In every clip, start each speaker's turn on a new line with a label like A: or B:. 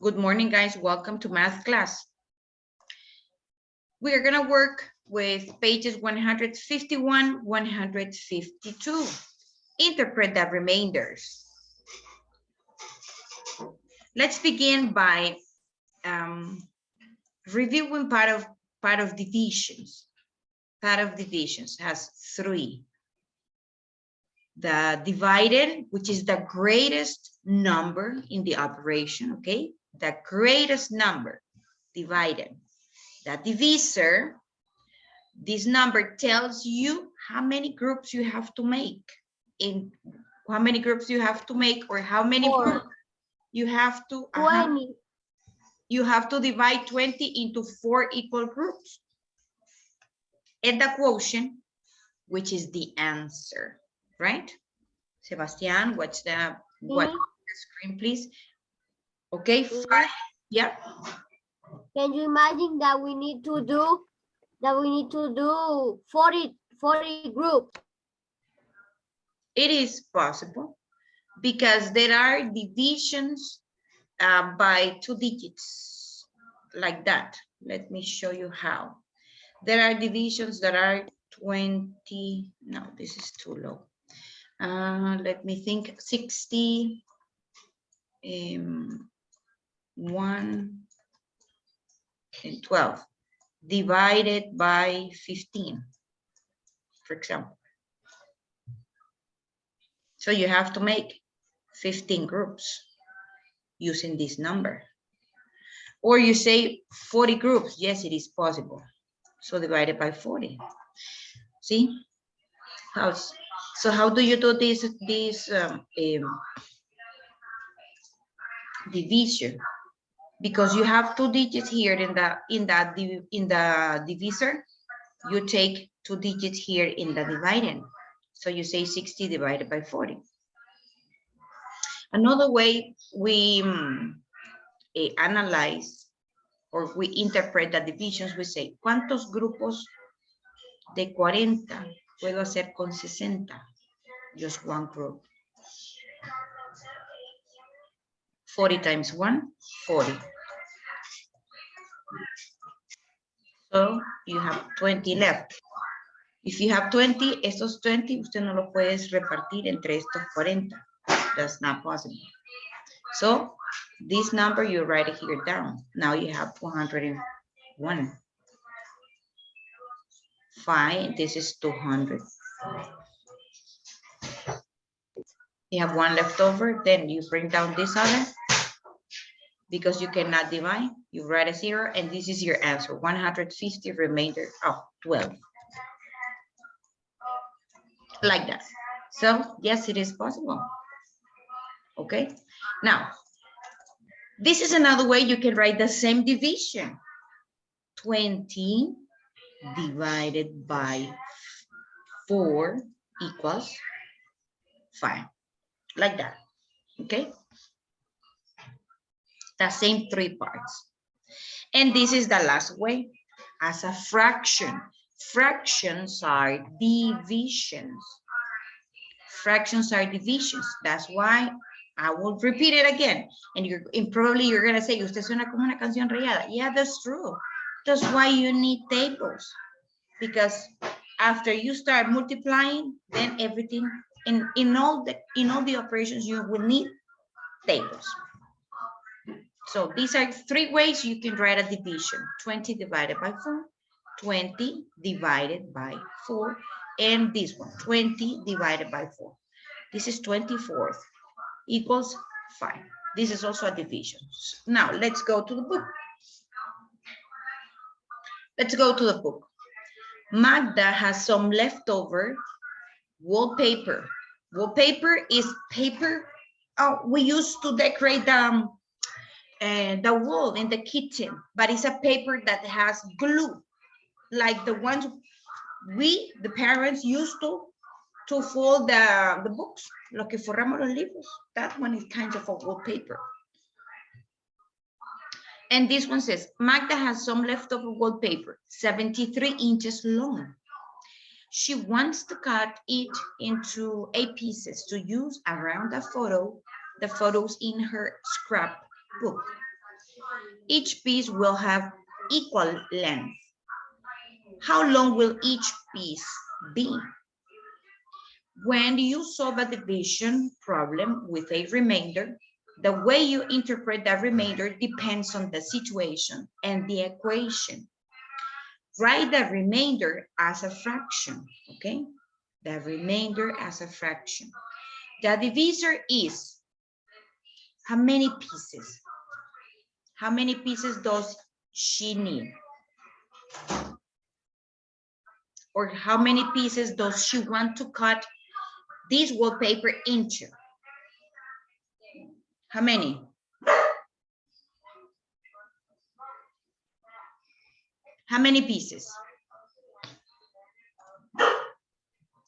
A: Good morning, guys. Welcome to math class. We are going to work with pages 151, 152. Interpret the remainders. Let's begin by reviewing part of divisions. Part of divisions has 3. The divided, which is the greatest number in the operation, okay? The greatest number divided. The divisor, this number tells you how many groups you have to make. In how many groups you have to make, or how many groups you have to
B: 20.
A: You have to divide 20 into 4 equal groups. And the quotient, which is the answer, right? Sebastian, watch the screen, please. Okay, 5. Yeah.
B: Can you imagine that we need to do 40 groups?
A: It is possible because there are divisions by 2 digits like that. Let me show you how. There are divisions that are 20. No, this is too low. Let me think. 60. 1 and 12 divided by 15, for example. So you have to make 15 groups using this number. Or you say 40 groups. Yes, it is possible. So divided by 40. See? So how do you do this division? Because you have 2 digits here in the divisor, you take 2 digits here in the dividend. So you say 60 divided by 40. Another way we analyze or we interpret the divisions, we say, ¿cuántos grupos de 40 puedo hacer con 60? Just one group. 40 times 1, 40. So you have 20 left. If you have 20, estos 20, usted no lo puedes repartir entre estos 40. That's not possible. So this number, you write it here down. Now you have 201. Fine, this is 200. You have 1 left over, then you bring down this other. Because you cannot divide, you write a 0, and this is your answer, 150 remainder of 12. Like that. So, yes, it is possible. Okay, now, this is another way you can write the same division. 20 divided by 4 equals 5. Like that, okay? The same 3 parts. And this is the last way, as a fraction. Fractions are divisions. Fractions are divisions. That's why I will repeat it again. And probably you're going to say, usted suena como una canción rayada. Yeah, that's true. That's why you need tables. Because after you start multiplying, then everything, in all the operations, you will need tables. So these are 3 ways you can write a division. 20 divided by 4, 20 divided by 4, and this one, 20 divided by 4. This is 24 equals 5. This is also a division. Now let's go to the book. Let's go to the book. Magda has some leftover wallpaper. Wallpaper is paper we used to decorate the wall in the kitchen, but it's a paper that has glue, like the ones we, the parents, used to fold the books, lo que forramos los libros. That one is kind of a wallpaper. And this one says, Magda has some leftover wallpaper, 73 inches long. She wants to cut it into 8 pieces to use around the photos in her scrapbook. Each piece will have equal length. How long will each piece be? When you solve a division problem with a remainder, the way you interpret that remainder depends on the situation and the equation. Write the remainder as a fraction, okay? The remainder as a fraction. The divisor is how many pieces? How many pieces does she need? Or how many pieces does she want to cut this wallpaper into? How many? How many pieces?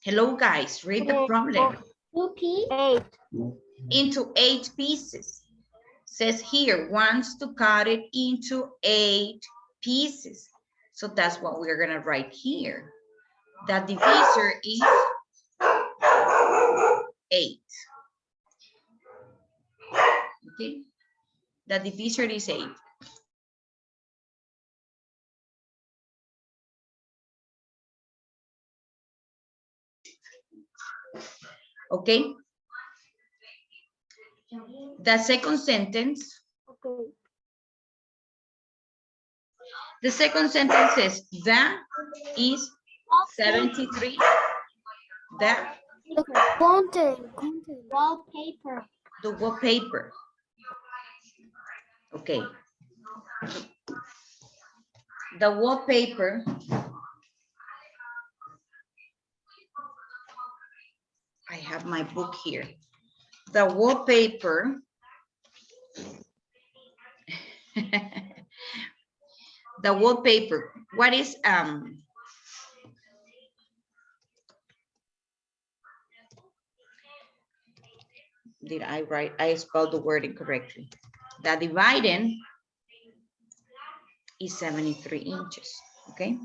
A: Hello, guys, read the problem.
B: 2 pieces. 8.
A: Into 8 pieces. Says here, wants to cut it into 8 pieces. So that's what we're gonna write here. The divisor is 8. Okay, the divisor is 8. Okay. The second sentence.
B: Okay.
A: The second sentence says that is 73. That
B: Content. Wallpaper.
A: the wallpaper. Okay. The wallpaper. I have my book here. The wallpaper. The wallpaper. What is did I write? I spelled the word incorrectly. The dividend is 73 inches. Okay,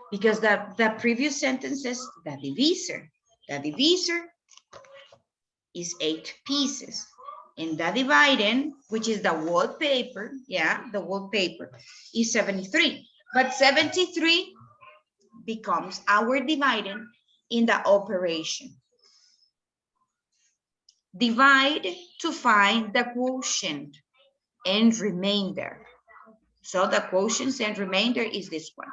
A: because the previous sentence says the divisor. The divisor is 8 pieces. And the dividend, which is the wallpaper, yeah, the wallpaper is 73. But 73 becomes our dividend in the operation. Divide to find the quotient and remainder. So the quotient and remainder is this one.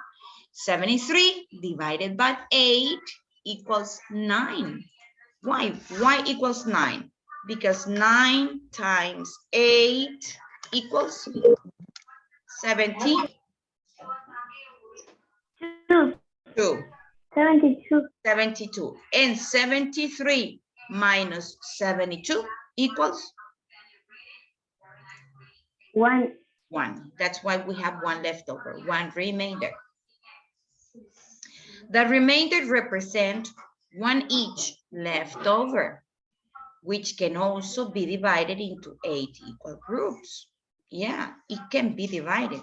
A: 73 divided by 8 equals 9. Why? Why equals 9? Because 9 times 8 equals 72. 72. And 73 minus 72 equals
B: 1.
A: 1. That's why we have 1 left over, 1 remainder. The remainder represent 1 each left over, which can also be divided into 8 equal groups. Yeah, it can be divided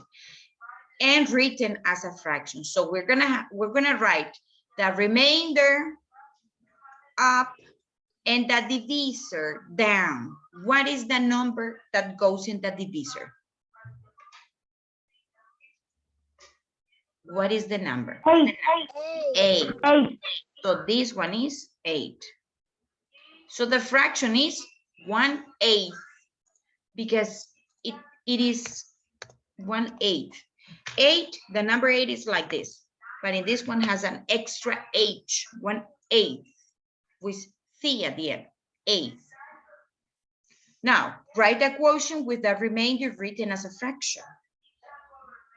A: and written as a fraction. So we're gonna write the remainder up and the divisor down. What is the number that goes in the divisor? What is the number?
B: 8.
A: 8.
B: 8.
A: So this one is 8. So the fraction is 1/8 because it is 1/8. 8, the number 8 is like this, but in this one has an extra H, 1/8 with C at the end, 8. Now, write the quotient with the remainder written as a fraction.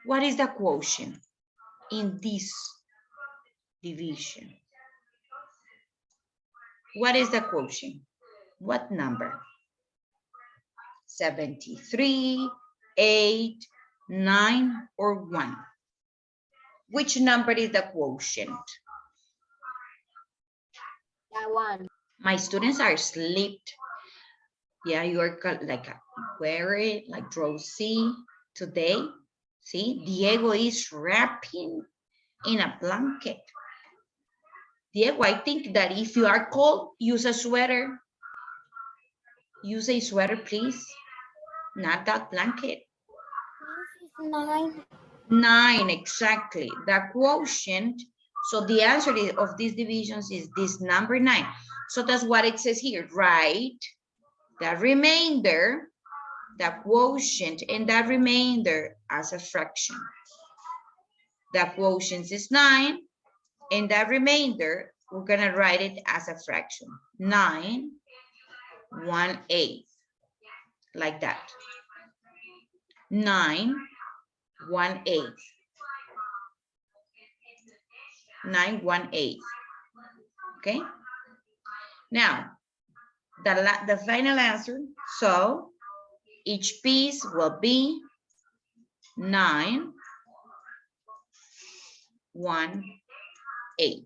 A: What is the quotient in this division? What is the quotient? What number? 73, 8, 9, or 1? Which number is the quotient?
B: That 1.
A: My students are asleep. Yeah, you are like wearing like Rosie today. See, Diego is wrapping in a blanket. Diego, I think that if you are cold, use a sweater. Use a sweater, please. Not that blanket.
B: 9.
A: 9, exactly. The quotient, so the answer of these divisions is this number 9. So that's what it says here, right? The remainder, the quotient, and the remainder as a fraction. The quotient is 9, and the remainder, we're gonna write it as a fraction. 9, 1/8, like that. 9, 1/8. 9, 1/8. Okay. Now, the final answer. So each piece will be 9, 1/8.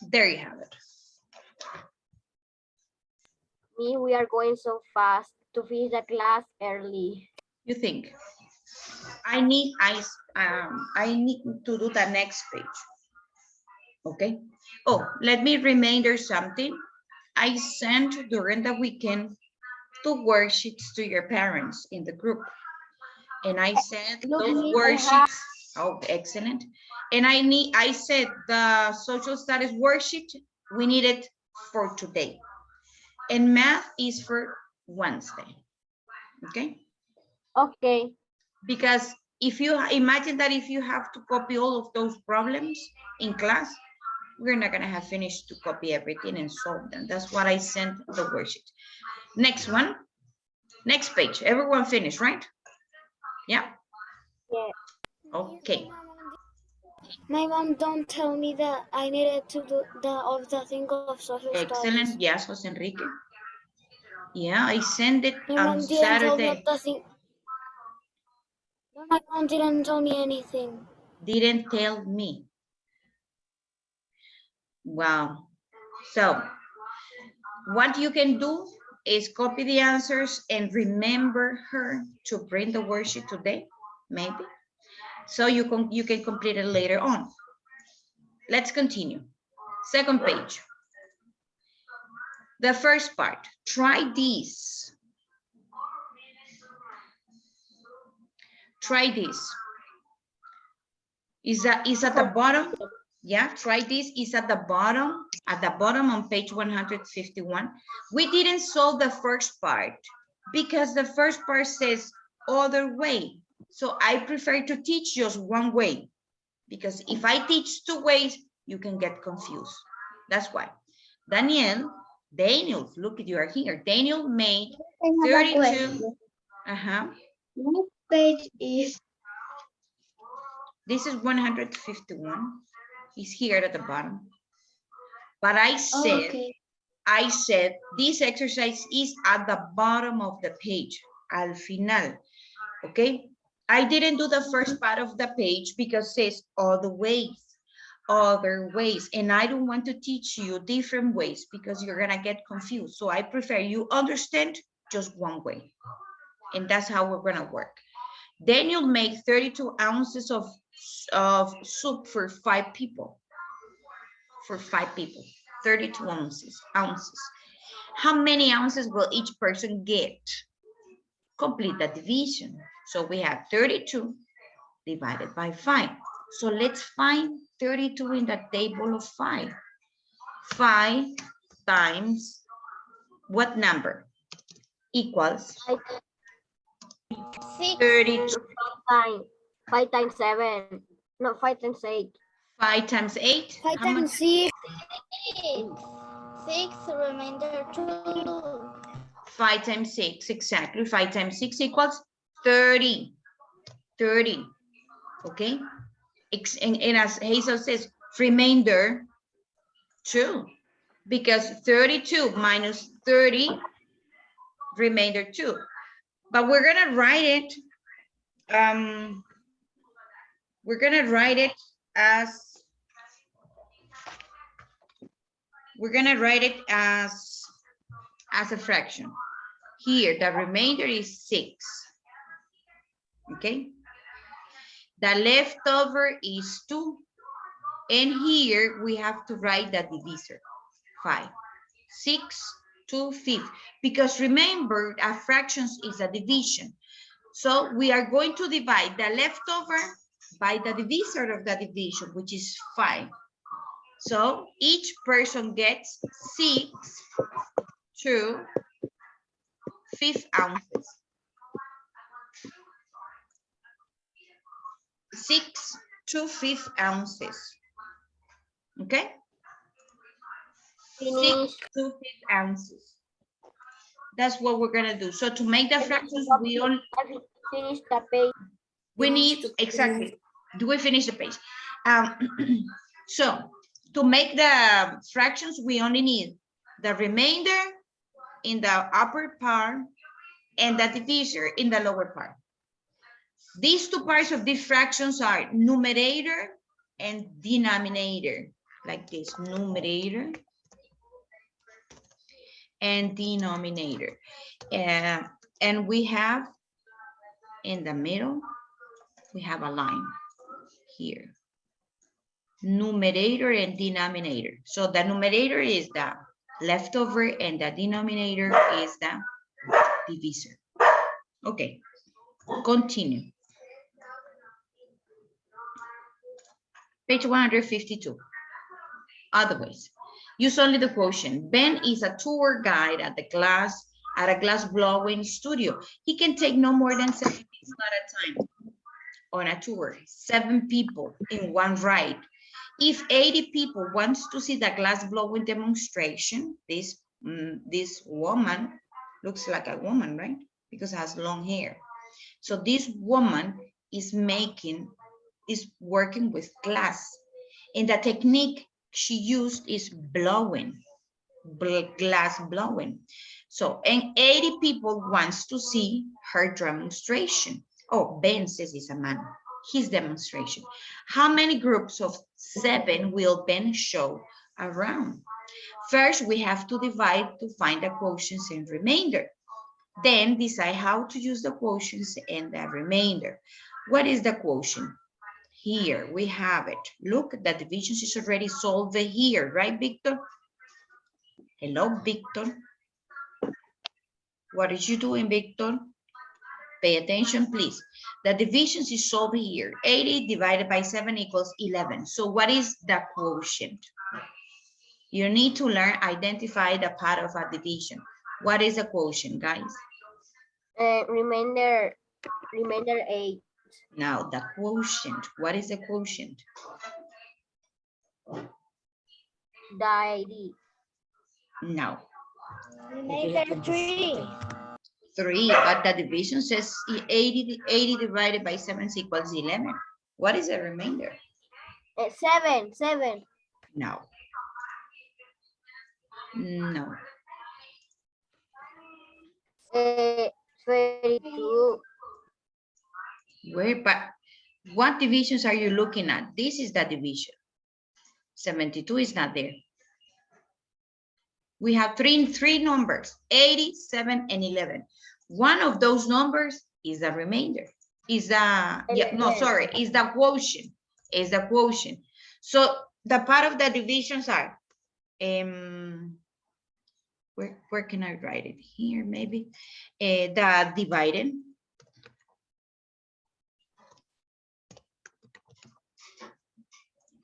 A: There you have it.
B: Me, we are going so fast to finish the class early.
A: You think? I need to do the next page. Okay. Oh, let me reminder something. I sent during the weekend 2 worksheets to your parents in the group. And I said
B: Look,
A: those
B: me,
A: worksheets, oh, excellent. And I said the social studies worksheet, we need it for today. And math is for Wednesday, okay?
B: Okay.
A: Because if you imagine that if you have to copy all of those problems in class, we're not gonna have finished to copy everything and solve them. That's what I sent the worksheet. Next one, next page. Everyone finished, right? Yeah.
B: Yeah.
A: Okay.
B: My mom don't tell me that I needed to do the thing of social
A: Excellent.
B: studies.
A: Yes, Jose Enrique. Yeah, I sent it
B: My
A: on
B: mom didn't tell me
A: Saturday.
B: the thing. No, my mom didn't tell me anything.
A: Didn't tell me. Wow. So what you can do is copy the answers and remember her to bring the worksheet today, maybe. So you can complete it later on. Let's continue. Second page. The first part, try this. Try this. Is at the bottom. Yeah, try this. Is at the bottom on page 151. We didn't solve the first part because the first part says other way. So I prefer to teach just one way, because if I teach 2 ways, you can get confused. That's why. Daniel, look, you are here. Daniel made 32.
B: What page is?
A: This is 151. It's here at the bottom. But I said this exercise is at the bottom of the page, al final, okay? I didn't do the first part of the page because it says other ways, and I don't want to teach you different ways because you're gonna get confused. So I prefer you understand just one way, and that's how we're gonna work. Daniel made 32 ounces of soup for 5 people. 32 ounces. How many ounces will each person get? Complete the division. So we have 32 divided by 5. So let's find 32 in the table of 5. 5 times what number? Equals 32.
B: 5 times 7. No, 5 times 8.
A: 5 times 8.
B: 5 times 6.
C: 6 remainder 2.
A: 5 times 6, exactly. 5 times 6 equals 30. 30, okay? And as Hazel says, remainder 2, because 32 minus 30, remainder 2. But we're gonna write it, as a fraction. Here, the remainder is 6, okay? The leftover is 2, and here we have to write the divisor, 5. 6 to 5, Because remember, a fraction is a division. So we are going to divide the leftover by the divisor of the division, which is 5. So each person gets 6 2/5 ounces. 6 2/5 ounces. Okay? 6
C: Finish.
A: 2/5 ounces. That's what we're gonna do. So to make the fractions, we only
C: Finish the page.
A: we need exactly. Do we finish the page? So to make the fractions, we only need the remainder in the upper part and the divisor in the lower part. These two parts of these fractions are numerator and denominator, like this, numerator and denominator. And we have in the middle, we have a line here. Numerator and denominator. So the numerator is the leftover and the denominator is the divisor. Okay, continue. Page 152. Otherwise, use only the quotient. Ben is a tour guide at a glass blowing studio. He can take no more than 7 people at a time on a tour. 7 people in one ride. If 80 people wants to see the glass blowing demonstration, this woman looks like a woman, right? Because it has long hair. So this woman is working with glass, and the technique she used is blowing, glass blowing. So, and 80 people wants to see her demonstration. Oh, Ben says it's a man, his demonstration. How many groups of 7 will Ben show around? First, we have to divide to find the quotients and remainder. Then decide how to use the quotients and the remainder. What is the quotient? Here we have it. Look, the division is already solved here, right, Victor? Hello, Victor. What are you doing, Victor? Pay attention, please. The division is solved here. 80 divided by 7 equals 11. So what is the quotient? You need to learn, identify the part of a division. What is the quotient, guys?
C: Remainder 8.
A: Now, the quotient. What is the quotient?
C: The ID.
A: No.
C: Remainder 3.
A: 3, but the division says 80 divided by 7 equals 11. What is the remainder?
C: 7.
A: No. No.
C: 32.
A: Where, but what divisions are you looking at? This is the division. 72 is not there. We have three numbers, 80, 7, and 11. One of those numbers is the remainder. Is the, is the quotient. Is the quotient. So the part of the divisions are, where can I write it? Here, maybe. The divided.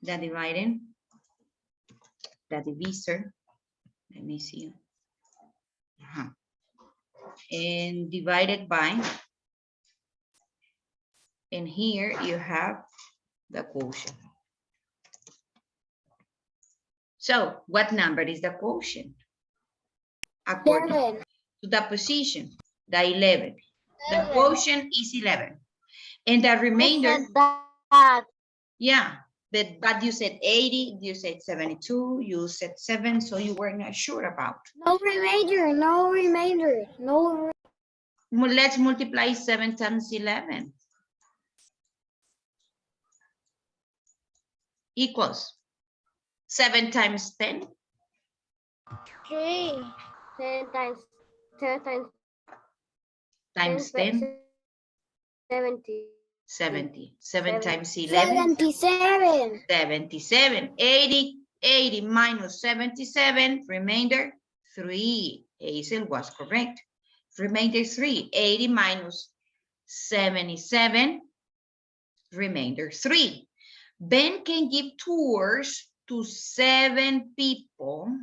A: The divided. The divisor. Let me see. And divided by. And here you have the quotient. So what number is the quotient? According to the position, the 11. The quotient is 11. And the remainder, yeah, but you said 80, you said 72, you said 7, so you were not sure about.
B: No remainder, no remainder, no.
A: Let's multiply 7 times 11. Equals 7 times 10.
C: 3. 10 times
A: 10.
C: 70.
A: 70. 7 times 11.
B: 77.
A: 77. 80 minus 77, remainder 3. Hazel was correct. Remainder 3, 80 minus 77, remainder 3. Ben can give tours to 7 people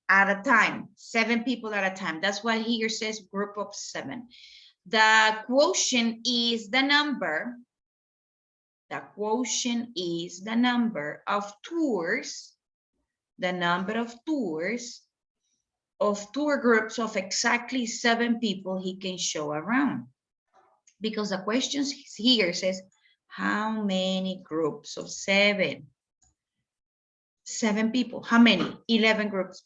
A: at a time, 7 people at a time. That's why here says group of 7. The quotient is the number. The quotient is the number of tours. The number of tours of tour groups of exactly 7 people he can show around. Because the question here says, how many groups of 7? 7 people. How many? 11 groups.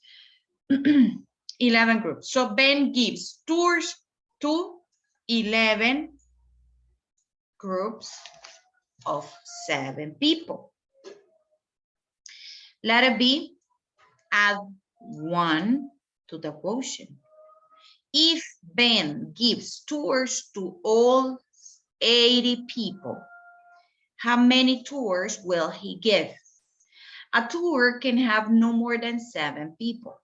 A: 11 groups. So Ben gives tours to 11 groups of 7 people. Letter B, add 1 to the quotient. If Ben gives tours to all 80 people, how many tours will he give? A tour can have no more than 7 people.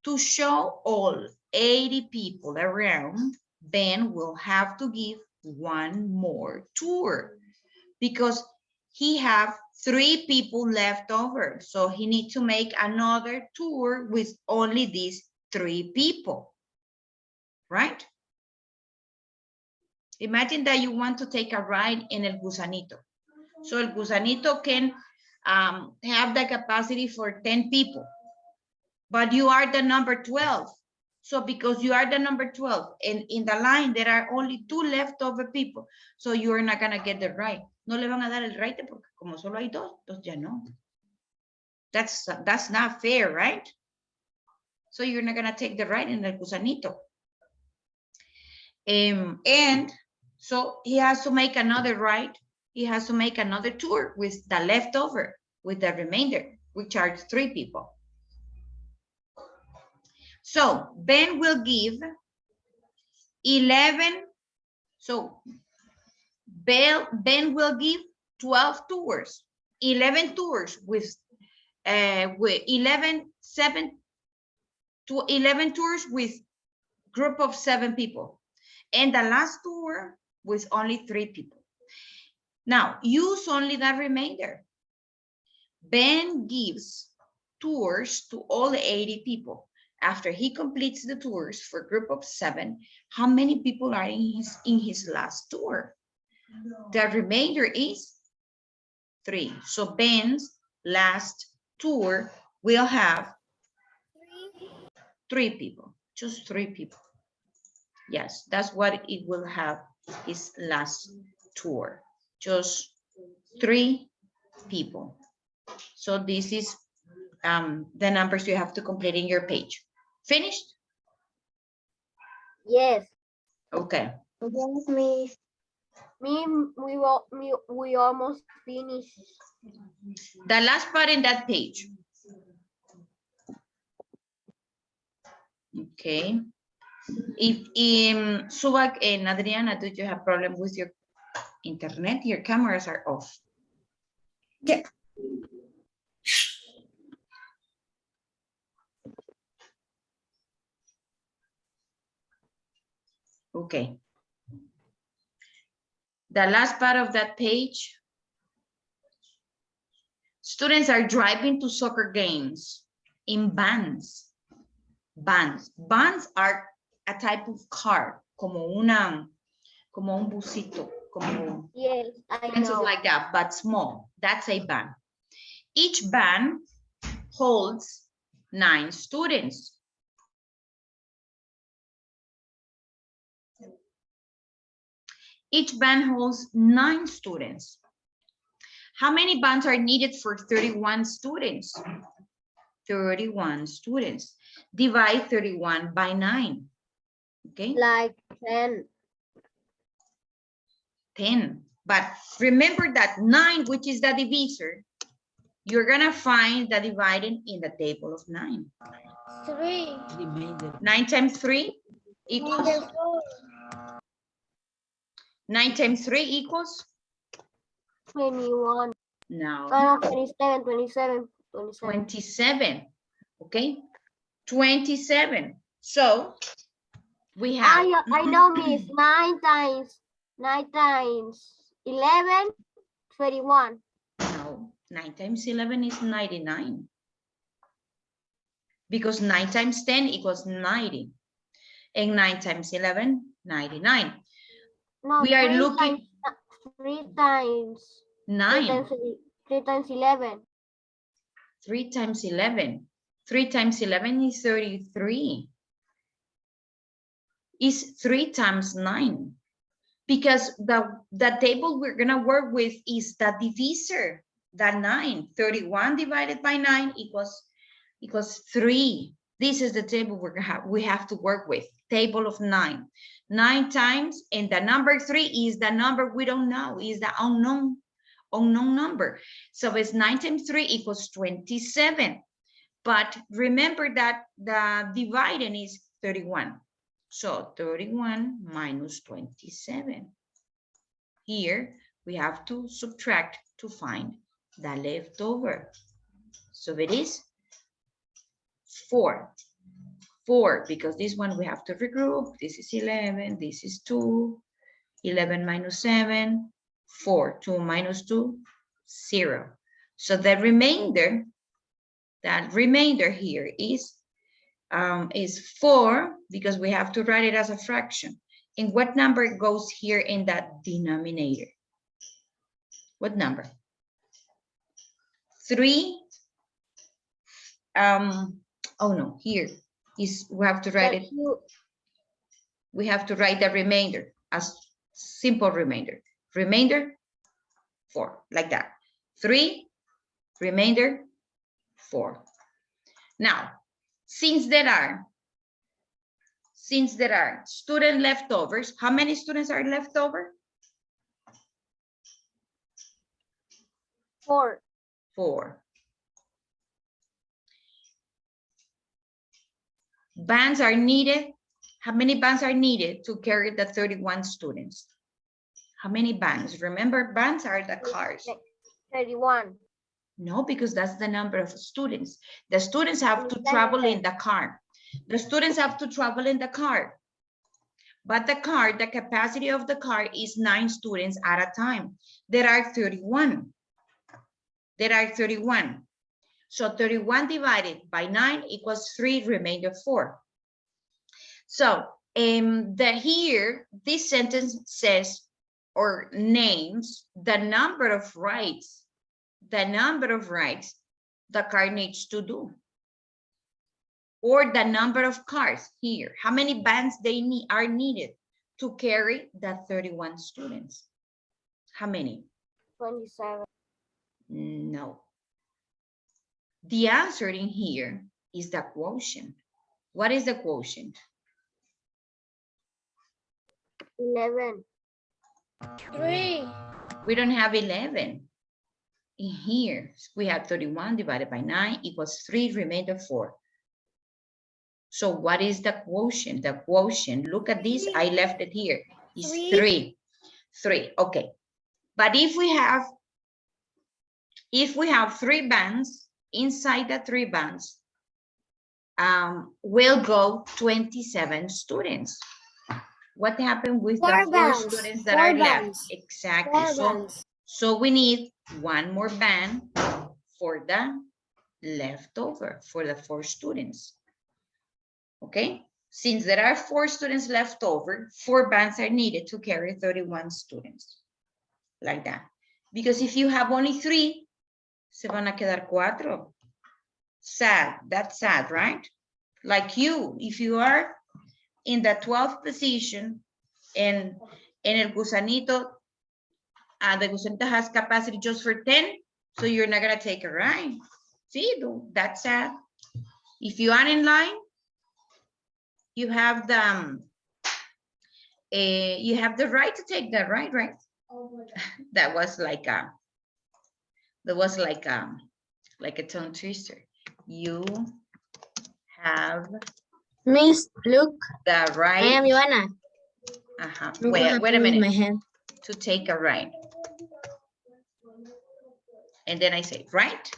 A: To show all 80 people around, Ben will have to give 1 more tour because he have 3 people left over. So he needs to make another tour with only these 3 people, right? Imagine that you want to take a ride in El Gusanito. So El Gusanito can have the capacity for 10 people, but you are the number 12. So because you are the number 12 and in the line, there are only 2 leftover people. So you're not gonna get the ride. No le van a dar el ride porque como solo hay 2, entonces ya no. That's not fair, right? So you're not gonna take the ride in El Gusanito. And so he has to make another ride. He has to make another tour with the leftover, with the remainder, which are 3 people. So Ben will give 11. So Ben will give 12 tours, 11 tours with 11 tours with group of 7 people. And the last tour with only 3 people. Now, use only the remainder. Ben gives tours to all 80 people. After he completes the tours for a group of 7, how many people are in his last tour? The remainder is 3. So Ben's last tour will have 3 people, just 3 people. Yes, that's what it will have, his last tour. Just 3 people. So this is the numbers you have to complete in your page. Finished?
C: Yes.
A: Okay.
C: Yes, Miss. We almost finished.
A: The last part in that page. Okay. If Subak and Adriana, do you have problem with your internet? Your cameras are off.
B: Yeah.
A: Okay. The last part of that page. Students are driving to soccer games in vans. Vans. Vans are a type of car, como un busito, como
C: Yes, I
A: pencils
C: know.
A: like that, but small. That's a van. Each van holds 9 students. Each van holds 9 students. How many vans are needed for 31 students? 31 students. Divide 31 by 9. Okay.
C: Like 10.
A: 10. But remember that 9, which is the divisor, you're going to find the dividing in the table of 9.
C: 3.
A: 9 times 3 equals? 9 times 3 equals?
C: 21.
A: No.
C: 27.
A: 27. Okay. 27. So we have.
C: I know, Miss. 9 times 11, 21.
A: No, 9 times 11 is 99. Because 9 times 10 equals 90. And 9 times 11, 99.
C: No,
A: We are looking.
C: 3 times
A: 9.
C: 3 times 11.
A: 3 times 11. 3 times 11 is 33. Is 3 times 9. Because the table we're going to work with is the divisor, the 9. 31 divided by 9 equals 3. This is the table we have to work with, table of 9. 9 times, and the number 3 is the number we don't know, is the unknown number. So it's 9 times 3 equals 27. But remember that the dividing is 31. So 31 minus 27. Here we have to subtract to find the leftover. So it is 4. 4, because this one we have to regroup. This is 11, this is 2. 11 minus 7, 4. 2 minus 2, 0. So the remainder, that remainder here is 4, because we have to write it as a fraction. And what number goes here in that denominator? What number? 3. Oh no, here is, we have to write it. We have to write the remainder as simple remainder. Remainder 4, like that. 3, remainder 4. Now, since there are student leftovers, how many students are left over?
C: 4.
A: 4. Bands are needed. How many bands are needed to carry the 31 students? How many bands? Remember, bands are the cars.
C: 31.
A: No, because that's the number of students. The students have to travel in the car. The students have to travel in the car. But the car, the capacity of the car is 9 students at a time. There are 31. There are 31. So 31 divided by 9 equals 3, remainder 4. So here, this sentence says or names the number of rides the car needs to do. Or the number of cars here. How many vans are needed to carry the 31 students? How many?
C: 27.
A: No. The answer in here is the quotient. What is the quotient?
C: 11.
B: 3.
A: We don't have 11. In here, we have 31 divided by 9 equals 3, remainder 4. So what is the quotient? The quotient, look at this, I left it here, is 3. 3, okay. But if we have 3 bands, inside the 3 bands, will go 27 students. What happened with the 4 students that are left? Exactly. So we need 1 more band for the leftover, for the 4 students. Okay, since there are 4 students left over, 4 bands are needed to carry 31 students, like that. Because if you have only 3, se van a quedar 4. Sad, that's sad, right? Like you, if you are in the 12th position and el gusanito, the gusanito has capacity just for 10, so you're not gonna take a ride. See, that's sad. If you are in line, you have the right to take that ride, right? That was like a tongue twister. You have
C: Miss, look.
A: the right.
C: I am Ivana.
A: Wait a minute. To take a ride. And then I say, right?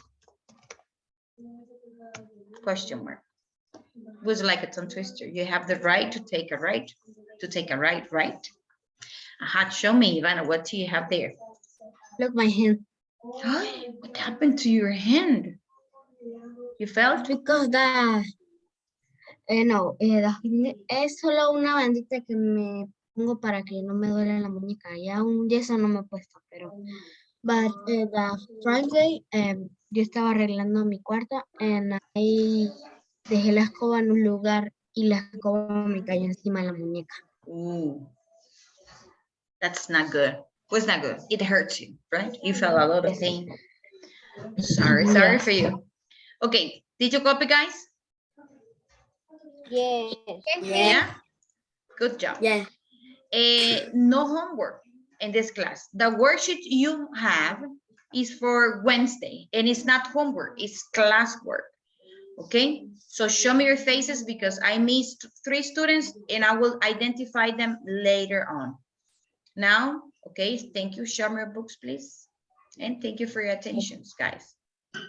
A: Question mark. was like a tongue twister. You have the right to take a right, right? Show me, Ivana, what do you have there?
C: Look, my hand.
A: What happened to your hand? You felt?
C: Because no, es solo una bandita que me pongo para que no me duele la muñeca. Ya un yeso no me he puesto, pero. But the Friday, yo estaba arreglando mi cuarto and ahí dejé la escoba en un lugar y la escoba me cayó encima de la muñeca.
A: Ooh, that's not good. Was not good. It hurts you, right? You felt a lot of pain. Sorry
C: Yes.
A: for you. Okay, did you copy, guys?
C: Yes.
A: Yeah. Good job.
C: Yeah.
A: No homework in this class. The worksheet you have is for Wednesday, and it's not homework, it's classwork. Okay, so show me your faces because I missed 3 students and I will identify them later on. Now, okay, thank you. Show me your books, please. And thank you for your attention, guys.